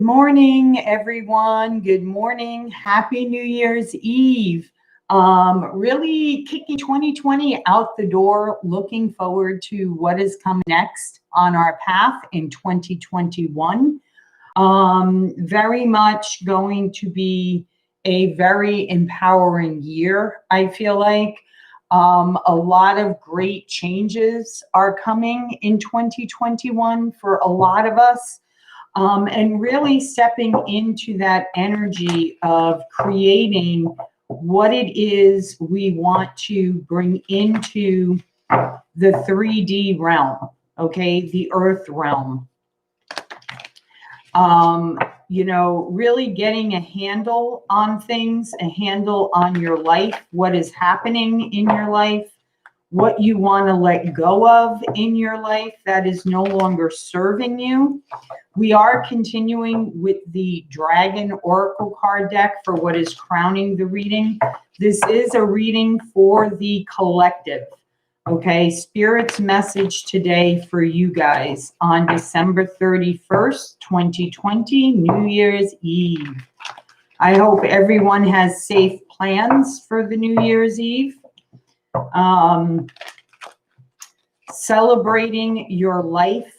Morning, everyone. Good morning. Happy New Year's Eve. Really kicking 2020 out the door. Looking forward to what is coming next on our path in 2021. Very much going to be a very empowering year, I feel like. A lot of great changes are coming in 2021 for a lot of us. And really stepping into that energy of creating what it is we want to bring into the 3D realm, okay, the earth realm. Really getting a handle on things, a handle on your life, what is happening in your life, what you want to let go of in your life that is no longer serving you. We are continuing with the Dragon Oracle card deck for what is crowning the reading. This is a reading for the collective. Okay, Spirit's message today for you guys on December 31st, 2020, New Year's Eve. I hope everyone has safe plans for the New Year's Eve. Celebrating your life,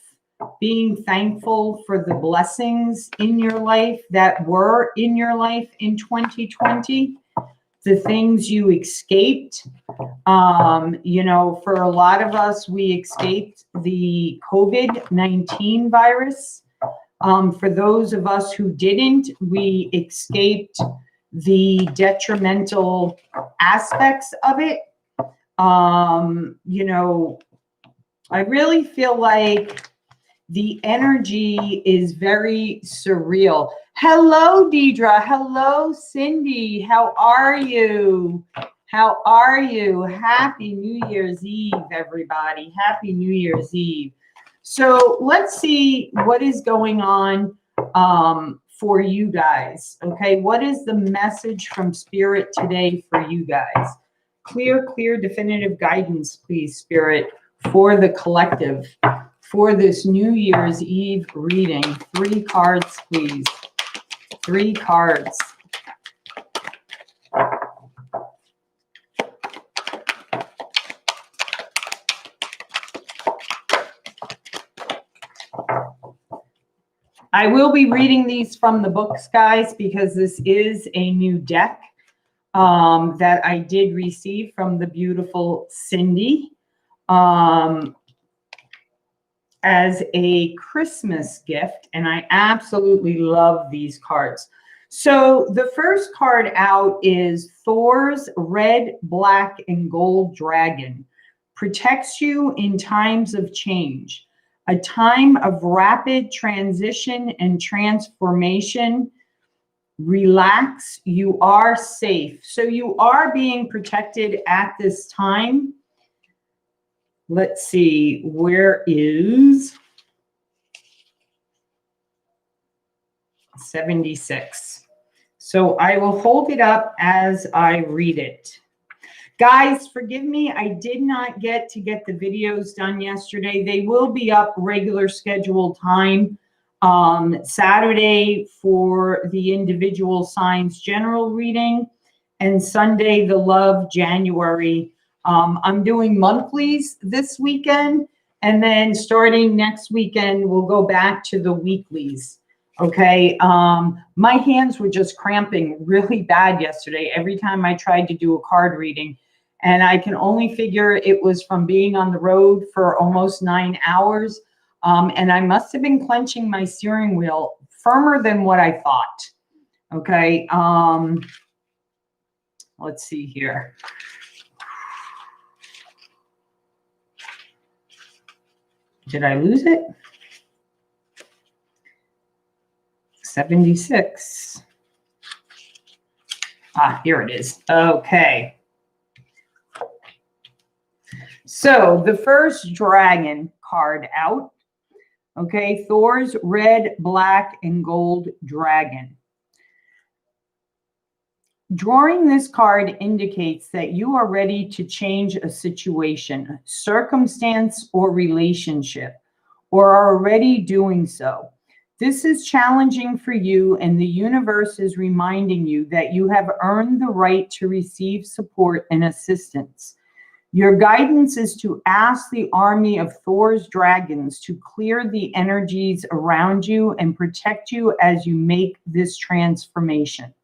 being thankful for the blessings in your life that were in your life in 2020, the things you escaped. For a lot of us, we escaped the COVID-19 virus. For those of us who didn't, we escaped the detrimental aspects of it. I really feel like the energy is very surreal. Hello, Deidre. Hello, Cindy. How are you? How are you? Happy New Year's Eve, everybody. Happy New Year's Eve. So let's see what is going on for you guys. Okay, what is the message from Spirit today for you guys? Clear, definitive guidance, please, Spirit, for the collective, for this New Year's Eve reading. 3 cards, please. 3 cards. I will be reading these from the books, guys, because this is a new deck that I did receive from the beautiful Cindy as a Christmas gift, and I absolutely love these cards. So the first card out is Thor's red, black, and gold dragon. Protects you in times of change. A time of rapid transition and transformation. Relax, you are safe. So you are being protected at this time. Let's see, where is 76? So I will hold it up as I read it. Guys, forgive me, I did not get the videos done yesterday. They will be up regular scheduled time. Saturday for the individual signs general reading, and Sunday the love January. I'm doing monthlies this weekend, and then starting next weekend we'll go back to the weeklies. Okay, my hands were just cramping really bad yesterday every time I tried to do a card reading, and I can only figure it was from being on the road for almost 9 hours. And I must have been clenching my steering wheel firmer than what I thought. Okay. Let's see here. Did I lose it? 76. Here it is. Okay. So the first dragon card out. Okay, Thor's red, black, and gold dragon. Drawing this card indicates that you are ready to change a situation, circumstance, or relationship, or are already doing so. This is challenging for you, and the universe is reminding you that you have earned the right to receive support and assistance. Your guidance is to ask the army of Thor's dragons to clear the energies around you and protect you as you make this transformation.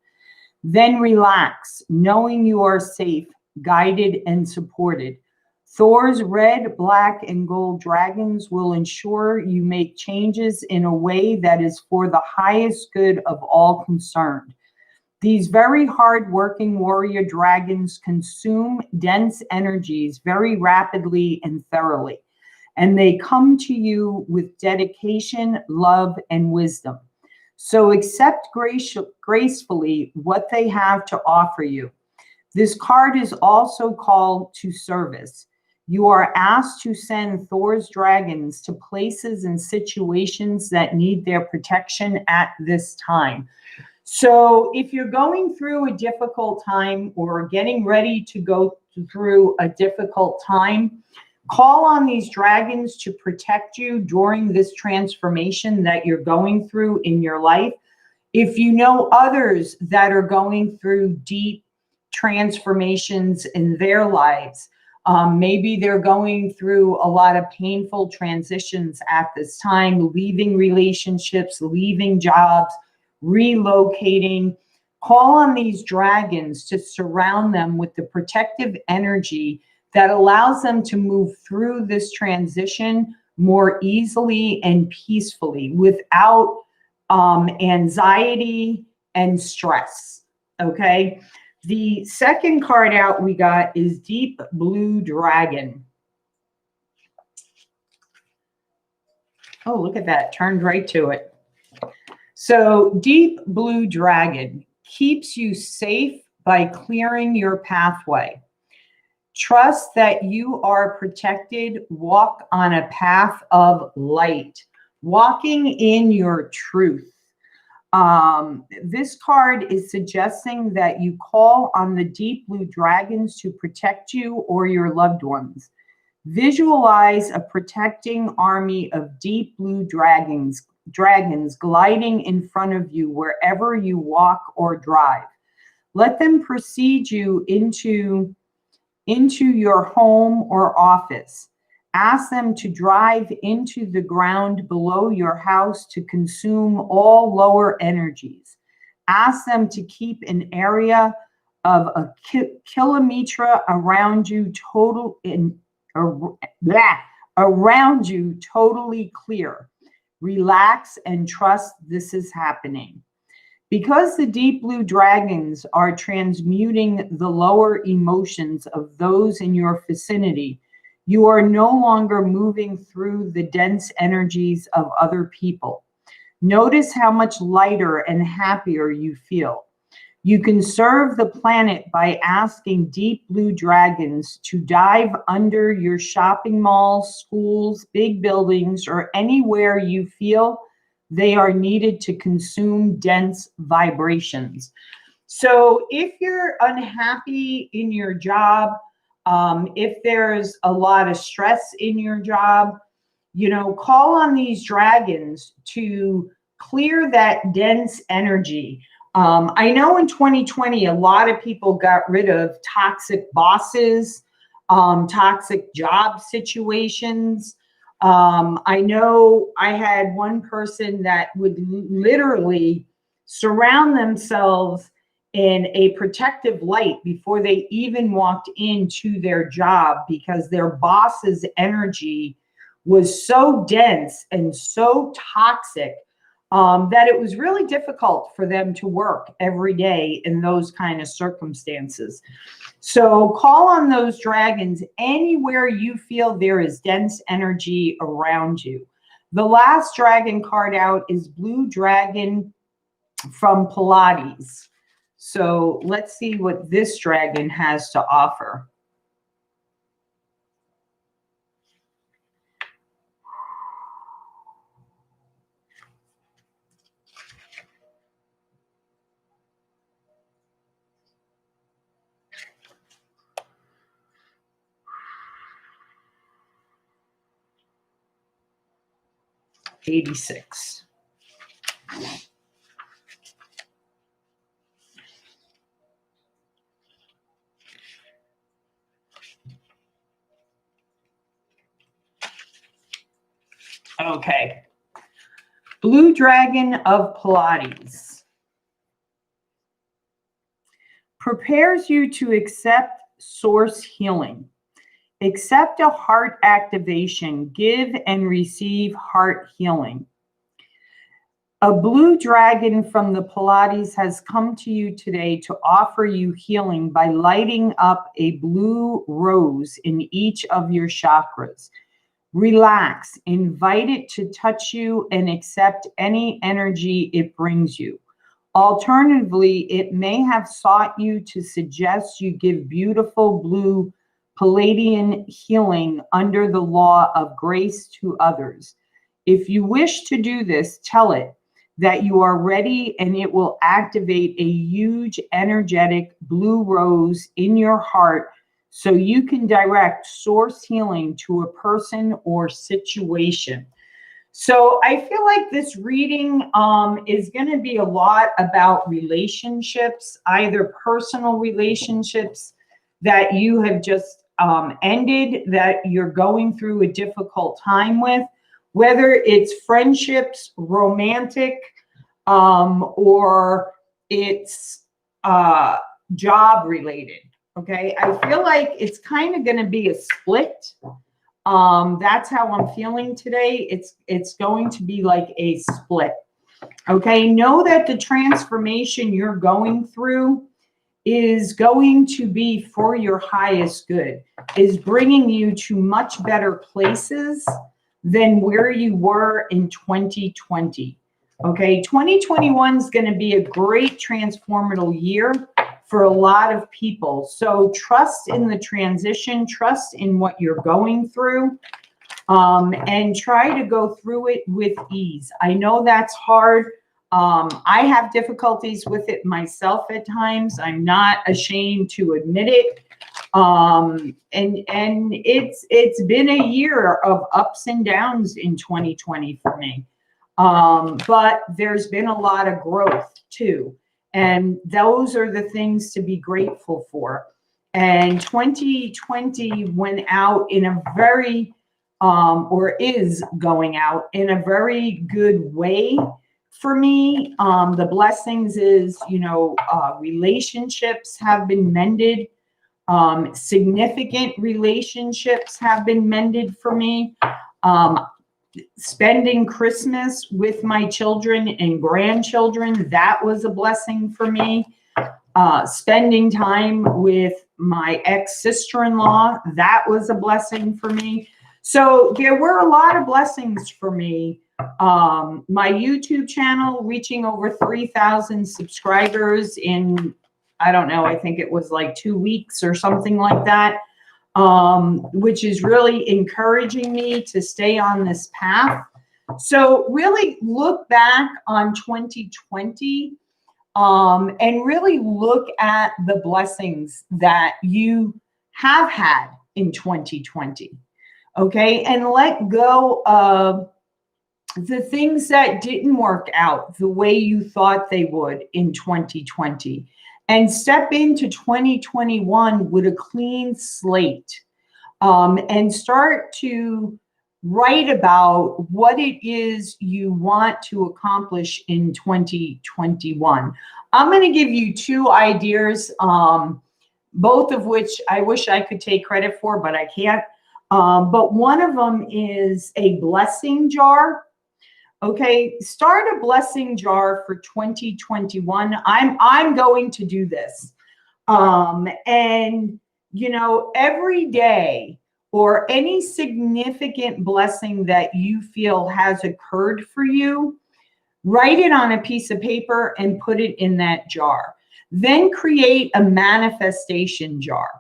Then relax, knowing you are safe, guided, and supported. Thor's red, black, and gold dragons will ensure you make changes in a way that is for the highest good of all concerned. These very hard-working warrior dragons consume dense energies very rapidly and thoroughly, and they come to you with dedication, love, and wisdom. So accept gracefully what they have to offer you. This card is also called to service. You are asked to send Thor's dragons to places and situations that need their protection at this time. So if you're going through a difficult time or getting ready to go through a difficult time, call on these dragons to protect you during this transformation that you're going through in your life. If you know others that are going through deep transformations in their lives, maybe they're going through a lot of painful transitions at this time, leaving relationships, leaving jobs, relocating. Call on these dragons to surround them with the protective energy that allows them to move through this transition more easily and peacefully without anxiety and stress. Okay. The second card out we got is Deep Blue Dragon. Oh, look at that. Turned right to it. So Deep Blue Dragon keeps you safe by clearing your pathway. Trust that you are protected. Walk on a path of light, walking in your truth. This card is suggesting that you call on the deep blue dragons to protect you or your loved ones. Visualize a protecting army of deep blue dragons gliding in front of you wherever you walk or drive. Let them precede you into your home or office. Ask them to drive into the ground below your house to consume all lower energies. Ask them to keep an area of a kilometer around you totally clear. Relax and trust this is happening. Because the deep blue dragons are transmuting the lower emotions of those in your vicinity, you are no longer moving through the dense energies of other people. Notice how much lighter and happier you feel. You can serve the planet by asking deep blue dragons to dive under your shopping malls, schools, big buildings, or anywhere you feel they are needed to consume dense vibrations. So if you're unhappy in your job, if there's a lot of stress in your job, call on these dragons to clear that dense energy. I know in 2020, a lot of people got rid of toxic bosses, toxic job situations. I know I had one person that would literally surround themselves in a protective light before they even walked into their job because their boss's energy was so dense and so toxic that it was really difficult for them to work every day in those kind of circumstances. So call on those dragons anywhere you feel there is dense energy around you. The last dragon card out is Blue Dragon from Pilates. So let's see what this dragon has to offer. $86. Okay. Blue Dragon of Pilates prepares you to accept source healing. Accept a heart activation. Give and receive heart healing. A blue dragon from the Pilates has come to you today to offer you healing by lighting up a blue rose in each of your chakras. Relax, invite it to touch you, and accept any energy it brings you. Alternatively, it may have sought you to suggest you give beautiful blue Palladian healing under the law of grace to others. If you wish to do this, tell it that you are ready, and it will activate a huge energetic blue rose in your heart so you can direct source healing to a person or situation. So I feel like this reading is going to be a lot about relationships, either personal relationships that you have just ended, that you're going through a difficult time with, whether it's friendships, romantic, or it's job related. Okay, I feel like it's kind of going to be a split. That's how I'm feeling today. It's going to be like a split. Okay, know that the transformation you're going through is going to be for your highest good, is bringing you to much better places than where you were in 2020. Okay, 2021 is going to be a great transformative year for a lot of people. So trust in the transition, trust in what you're going through, and try to go through it with ease. I know that's hard. I have difficulties with it myself at times. I'm not ashamed to admit it. And it's been a year of ups and downs in 2020 for me. But there's been a lot of growth too. And those are the things to be grateful for. And 2020 went out in a very, or is going out in a very good way for me. The blessings is, relationships have been mended. Significant relationships have been mended for me. Spending Christmas with my children and grandchildren, that was a blessing for me. Spending time with my ex-sister-in-law, that was a blessing for me. So there were a lot of blessings for me. My YouTube channel reaching over 3,000 subscribers in, I don't know, I think it was like 2 weeks or something like that. Which is really encouraging me to stay on this path. So really look back on 2020 and really look at the blessings that you have had in 2020. Okay, and let go of the things that didn't work out the way you thought they would in 2020. And step into 2021 with a clean slate, and start to write about what it is you want to accomplish in 2021. I'm going to give you 2 ideas, both of which I wish I could take credit for, but I can't. But one of them is a blessing jar. Okay, start a blessing jar for 2021. I'm going to do this. And every day or any significant blessing that you feel has occurred for you, write it on a piece of paper and put it in that jar. Then create a manifestation jar.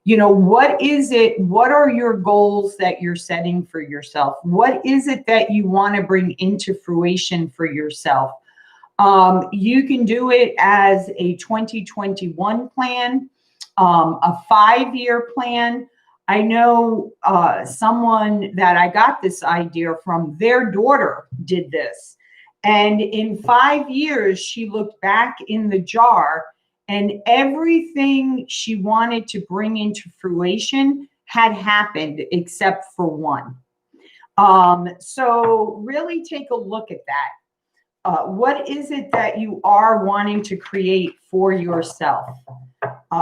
What is it? What are your goals that you're setting for yourself? What is it that you want to bring into fruition for yourself? You can do it as a 2021 plan, a 5-year plan. I know someone that I got this idea from, their daughter did this. And in 5 years, she looked back in the jar, and everything she wanted to bring into fruition had happened except for one. So really take a look at that. What is it that you are wanting to create for yourself?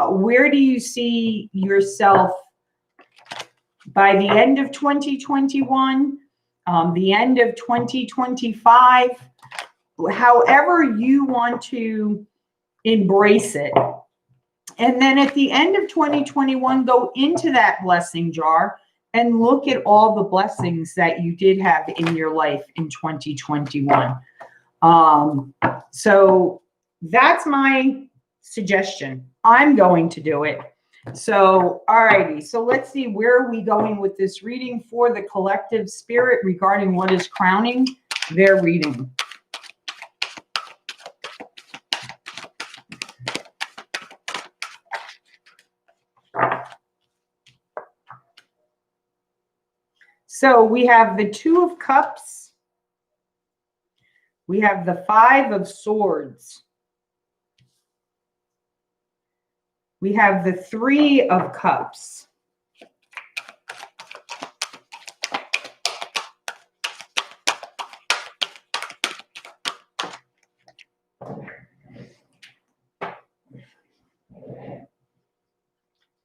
Where do you see yourself by the end of 2021, the end of 2025, however you want to embrace it? And then at the end of 2021, go into that blessing jar and look at all the blessings that you did have in your life in 2021. So that's my suggestion. I'm going to do it. So, all righty. So let's see, where are we going with this reading for the collective spirit regarding what is crowning their reading? So we have the Two of Cups. We have the Five of Swords. We have the Three of Cups.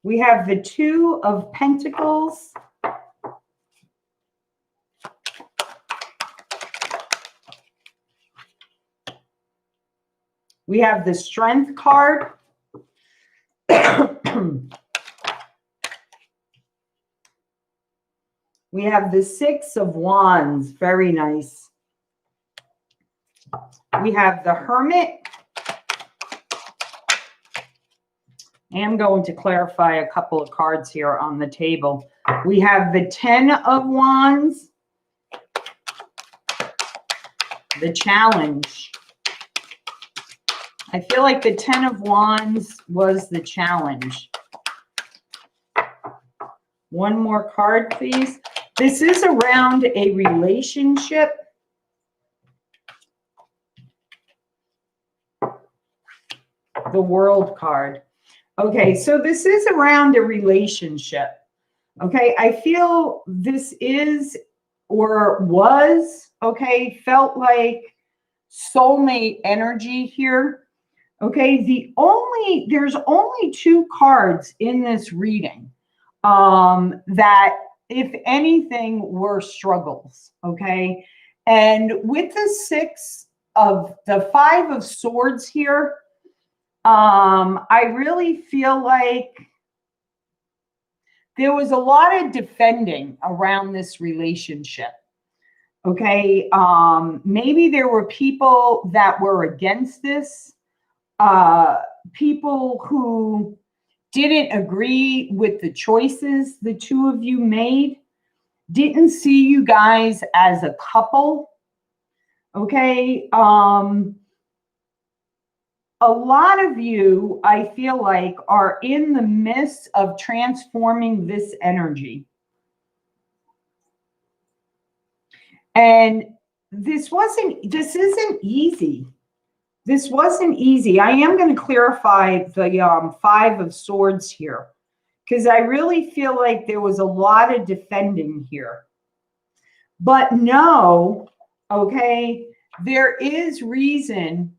We have the Two of Pentacles. We have the Strength card. We have the Six of Wands. Very nice. We have the Hermit. I am going to clarify a couple of cards here on the table. We have the Ten of Wands. The Challenge. I feel like the Ten of Wands was the challenge. One more card, please. This is around a relationship. The World card. Okay, so this is around a relationship. Okay, I feel this is or was, okay, felt like soulmate energy here. Okay, there's only two cards in this reading that, if anything, were struggles. Okay, and with the Five of Swords here, I really feel like there was a lot of defending around this relationship. Okay, maybe there were people that were against this. People who didn't agree with the choices the two of you made, didn't see you guys as a couple. Okay. A lot of you, I feel like, are in the midst of transforming this energy. And this isn't easy. This wasn't easy. I am going to clarify the Five of Swords here, because I really feel like there was a lot of defending here. But no, okay, there is reason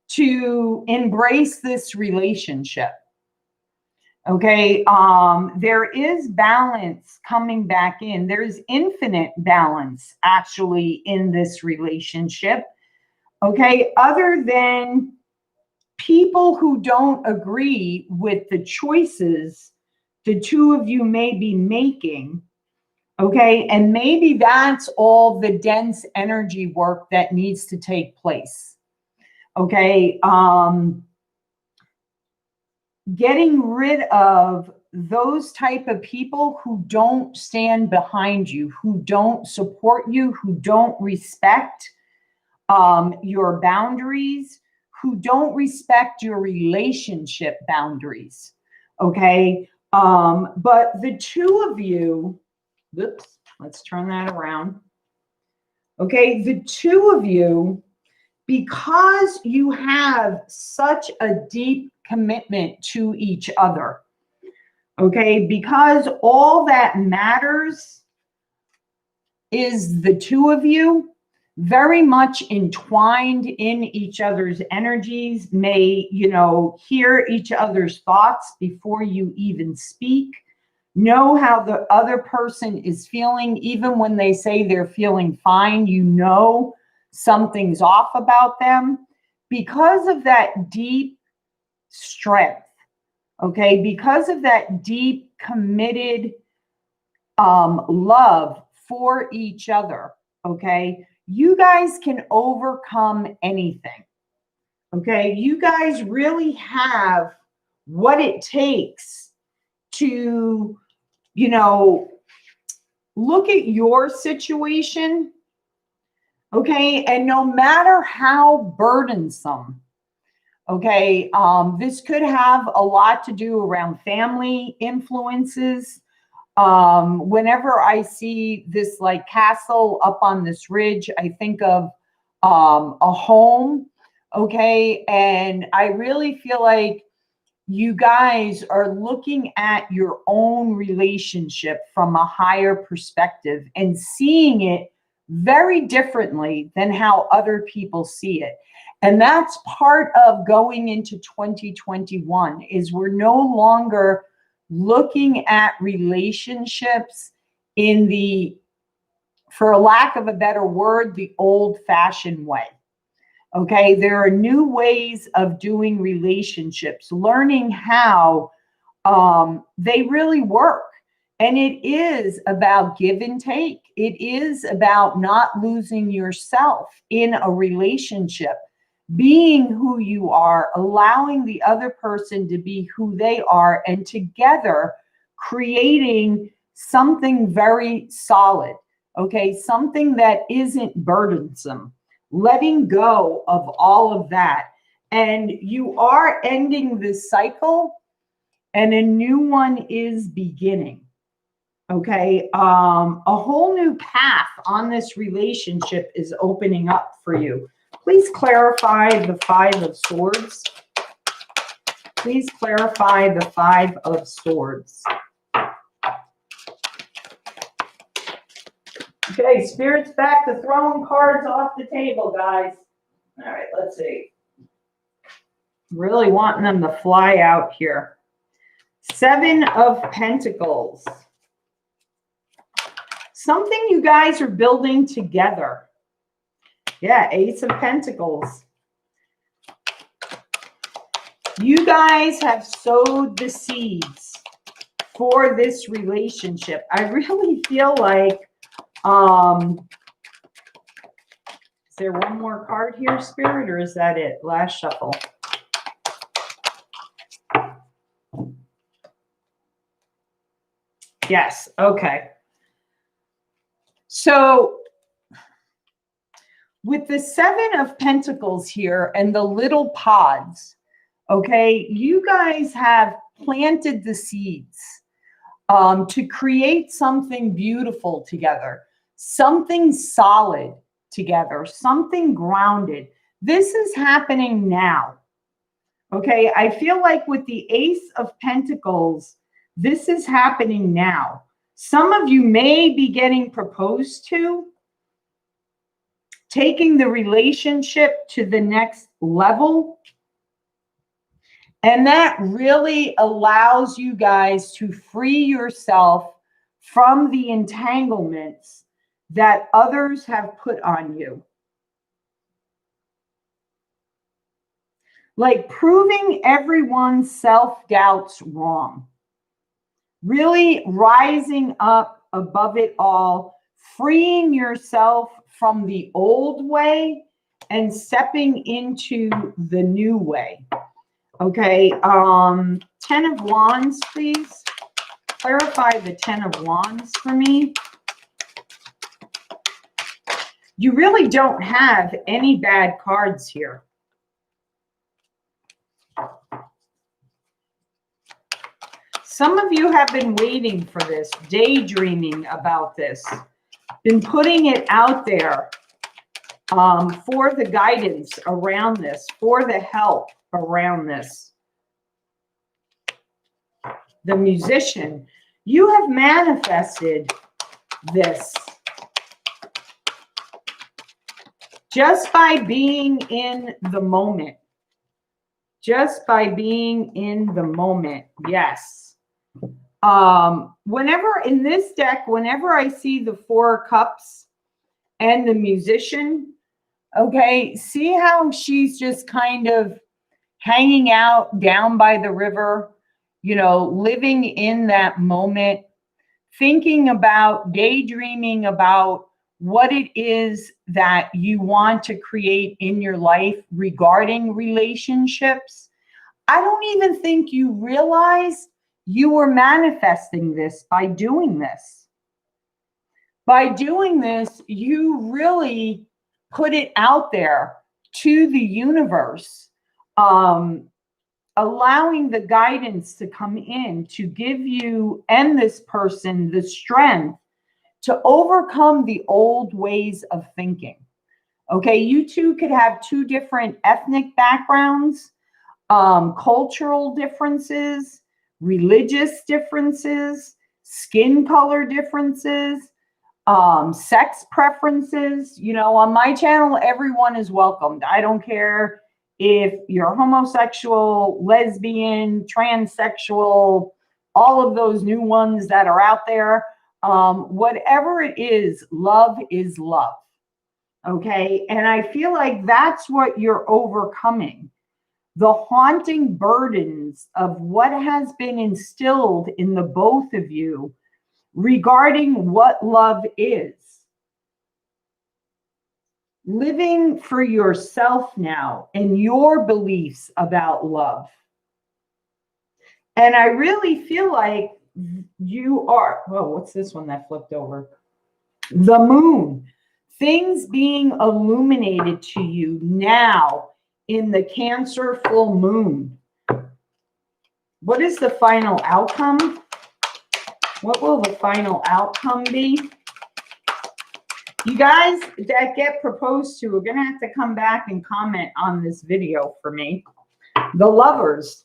to embrace this relationship. Okay, there is balance coming back in. There's infinite balance actually in this relationship. Okay, other than people who don't agree with the choices the two of you may be making. Okay, and maybe that's all the dense energy work that needs to take place. Okay, getting rid of those type of people who don't stand behind you, who don't support you, who don't respect your boundaries, who don't respect your relationship boundaries. Okay, but the two of you, let's turn that around. Okay, the two of you, because you have such a deep commitment to each other, okay, because all that matters is the two of you, very much entwined in each other's energies, may, hear each other's thoughts before you even speak, know how the other person is feeling, even when they say they're feeling fine, something's off about them because of that deep strength, okay, because of that deep committed love for each other, okay, you guys can overcome anything, okay, you guys really have what it takes to, look at your situation, okay, and no matter how burdensome, okay, this could have a lot to do around family influences. Whenever I see this like castle up on this ridge, I think of a home, okay, and I really feel like you guys are looking at your own relationship from a higher perspective and seeing it very differently than how other people see it. And that's part of going into 2021 is we're no longer looking at relationships in the, for lack of a better word, the old-fashioned way. Okay, there are new ways of doing relationships, learning how they really work. And it is about give and take. It is about not losing yourself in a relationship, being who you are, allowing the other person to be who they are, and together creating something very solid, okay, something that isn't burdensome. Letting go of all of that. And you are ending this cycle and a new one is beginning. Okay. A whole new path on this relationship is opening up for you. Please clarify the Five of Swords. Please clarify the Five of Swords. Okay, Spirit's back to throwing cards off the table, guys. All right, let's see. Really wanting them to fly out here. Seven of Pentacles. Something you guys are building together. Yeah, Ace of Pentacles. You guys have sowed the seeds for this relationship. I really feel like is there one more card here, Spirit, or is that it? Last shuffle. Yes, okay. So with the Seven of Pentacles here and the little pods, okay, you guys have planted the seeds to create something beautiful together, something solid together, something grounded. This is happening now. Okay, I feel like with the Ace of Pentacles, this is happening now. Some of you may be getting proposed to, taking the relationship to the next level. And that really allows you guys to free yourself from the entanglements that others have put on you. Like proving everyone's self-doubts wrong. Really rising up above it all, freeing yourself from the old way and stepping into the new way. Okay, 10 of Wands, please. Clarify the 10 of Wands for me. You really don't have any bad cards here. Some of you have been waiting for this, daydreaming about this, been putting it out there, for the guidance around this, for the help around this. The Musician, you have manifested this just by being in the moment. Just by being in the moment. Yes. Whenever in this deck, whenever I see the Four of Cups and the Musician, okay, see how she's just kind of hanging out down by the river, you know, living in that moment, thinking about, daydreaming about what it is that you want to create in your life regarding relationships. I don't even think you realize you were manifesting this by doing this. By doing this, you really put it out there to the universe, allowing the guidance to come in to give you and this person the strength to overcome the old ways of thinking. Okay, you two could have two different ethnic backgrounds, cultural differences, religious differences, skin color differences, sex preferences. You know, on my channel, everyone is welcomed. I don't care if you're homosexual, lesbian, transsexual, all of those new ones that are out there. Whatever it is love. Okay. And I feel like that's what you're overcoming. The haunting burdens of what has been instilled in the both of you regarding what love is. Living for yourself now and your beliefs about love. And I really feel like you are, oh, what's this one that flipped over? The Moon. Things being illuminated to you now in the Cancer full moon. What is the final outcome? What will the final outcome be? You guys that get proposed to are going to have to come back and comment on this video for me. The Lovers.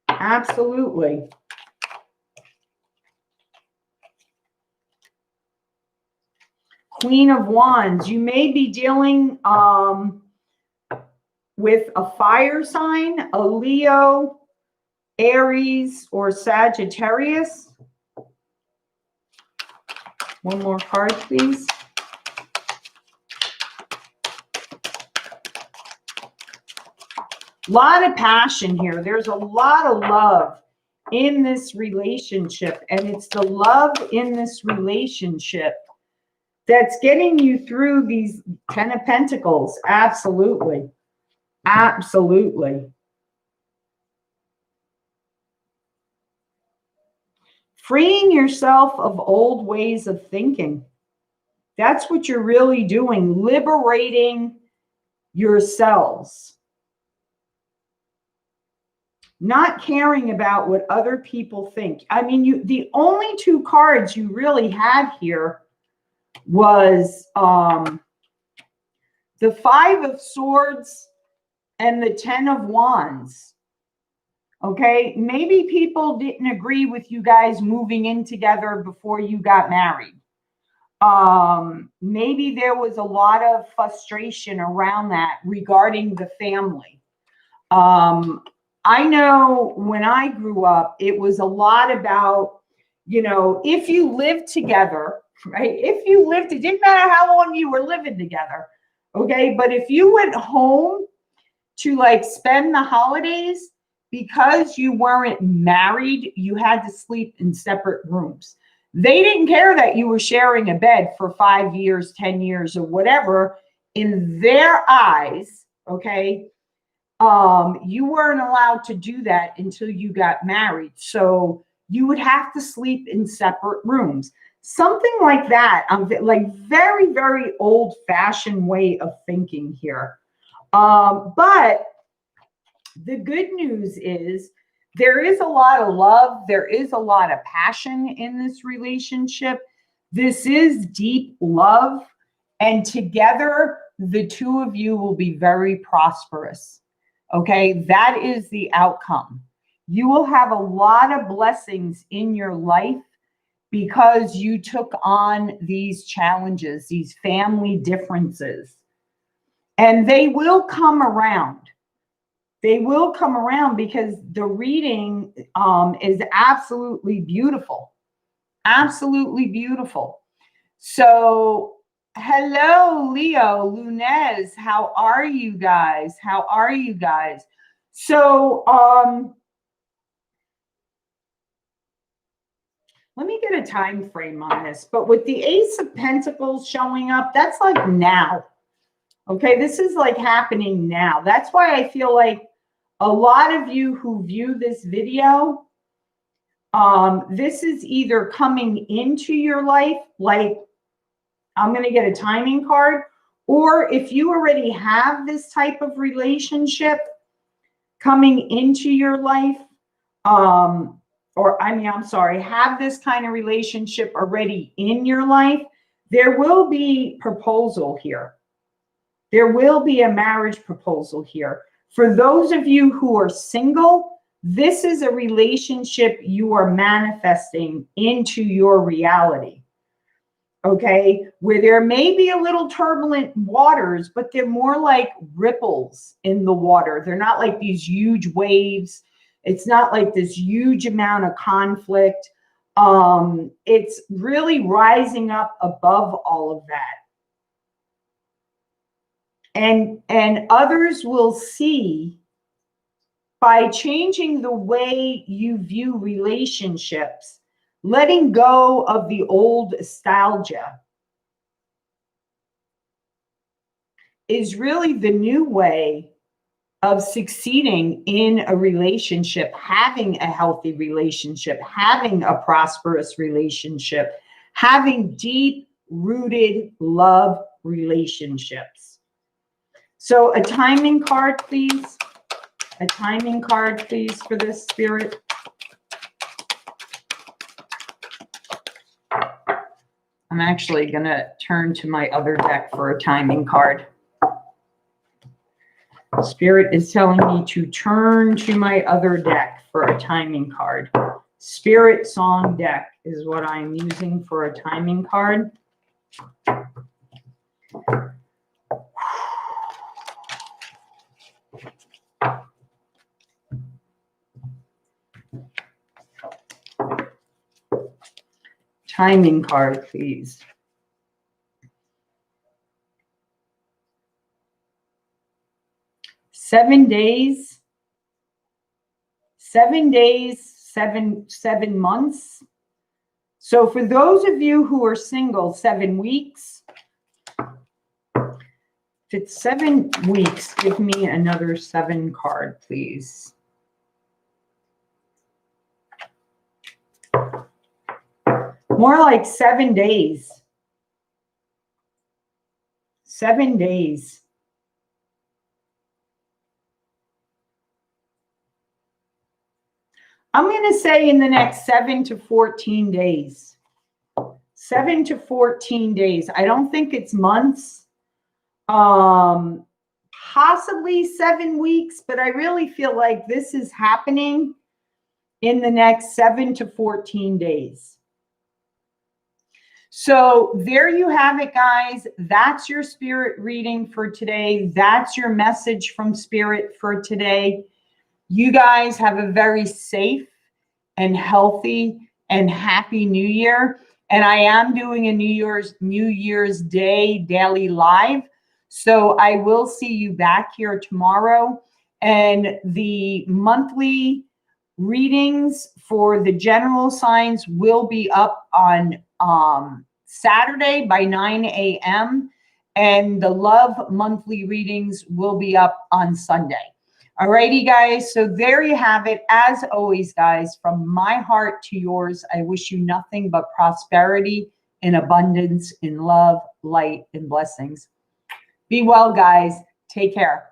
Absolutely. Queen of Wands. You may be dealing with a fire sign, a Leo, Aries, or Sagittarius. One more card, please. A lot of passion here. There's a lot of love in this relationship, and it's the love in this relationship that's getting you through these 10 of Pentacles. Absolutely. Absolutely. Freeing yourself of old ways of thinking. That's what you're really doing. Liberating yourselves. Not caring about what other people think. I mean, the only two cards you really had here was the Five of Swords and the Ten of Wands. Okay, maybe people didn't agree with you guys moving in together before you got married. Maybe there was a lot of frustration around that regarding the family. I know when I grew up, it was a lot about, you know, if you lived together, right? If you lived, it didn't matter how long you were living together. Okay, but if you went home to like spend the holidays, because you weren't married, you had to sleep in separate rooms. They didn't care that you were sharing a bed for 5 years, 10 years, or whatever. In their eyes, okay, you weren't allowed to do that until you got married. So you would have to sleep in separate rooms. Something like that, like very, very old-fashioned way of thinking here. But the good news is there is a lot of love. There is a lot of passion in this relationship. This is deep love. And together, the two of you will be very prosperous. Okay, that is the outcome. You will have a lot of blessings in your life because you took on these challenges, these family differences. And they will come around. They will come around because the reading is absolutely beautiful. Absolutely beautiful. So, hello, Leo, Lunez. How are you guys? How are you guys? So, let me get a time frame on this. But with the Ace of Pentacles showing up, that's like now. Okay, this is like happening now. That's why I feel like a lot of you who view this video, this is either coming into your life, like I'm going to get a timing card, or if you already have this type of relationship coming into your life, have this kind of relationship already in your life, there will be proposal here. There will be a marriage proposal here. For those of you who are single, this is a relationship you are manifesting into your reality. Okay, where there may be a little turbulent waters, but they're more like ripples in the water. They're not like these huge waves. It's not like this huge amount of conflict. It's really rising up above all of that. And others will see, by changing the way you view relationships, letting go of the old nostalgia is really the new way of succeeding in a relationship, having a healthy relationship, having a prosperous relationship, having deep-rooted love relationships. So a timing card, please. A timing card, please, for this, Spirit. I'm actually going to turn to my other deck for a timing card. Spirit is telling me to turn to my other deck for a timing card. Spirit Song deck is what I'm using for a timing card. Timing card, please. Seven days, 7 months. So for those of you who are single, 7 weeks. If it's 7 weeks, give me another 7 card, please. More like 7 days. 7 days. I'm going to say in the next 7 to 14 days. 7 to 14 days. I don't think it's months. Possibly 7 weeks, but I really feel like this is happening in the next 7 to 14 days. So there you have it, guys. That's your spirit reading for today. That's your message from Spirit for today. You guys have a very safe and healthy and happy New Year. And I am doing a New Year's Day daily live. So I will see you back here tomorrow. And the monthly readings for the general signs will be up on Saturday by 9 a.m. And the love monthly readings will be up on Sunday. Alrighty, guys. So there you have it. As always, guys, from my heart to yours, I wish you nothing but prosperity and abundance in love, light, and blessings. Be well, guys. Take care.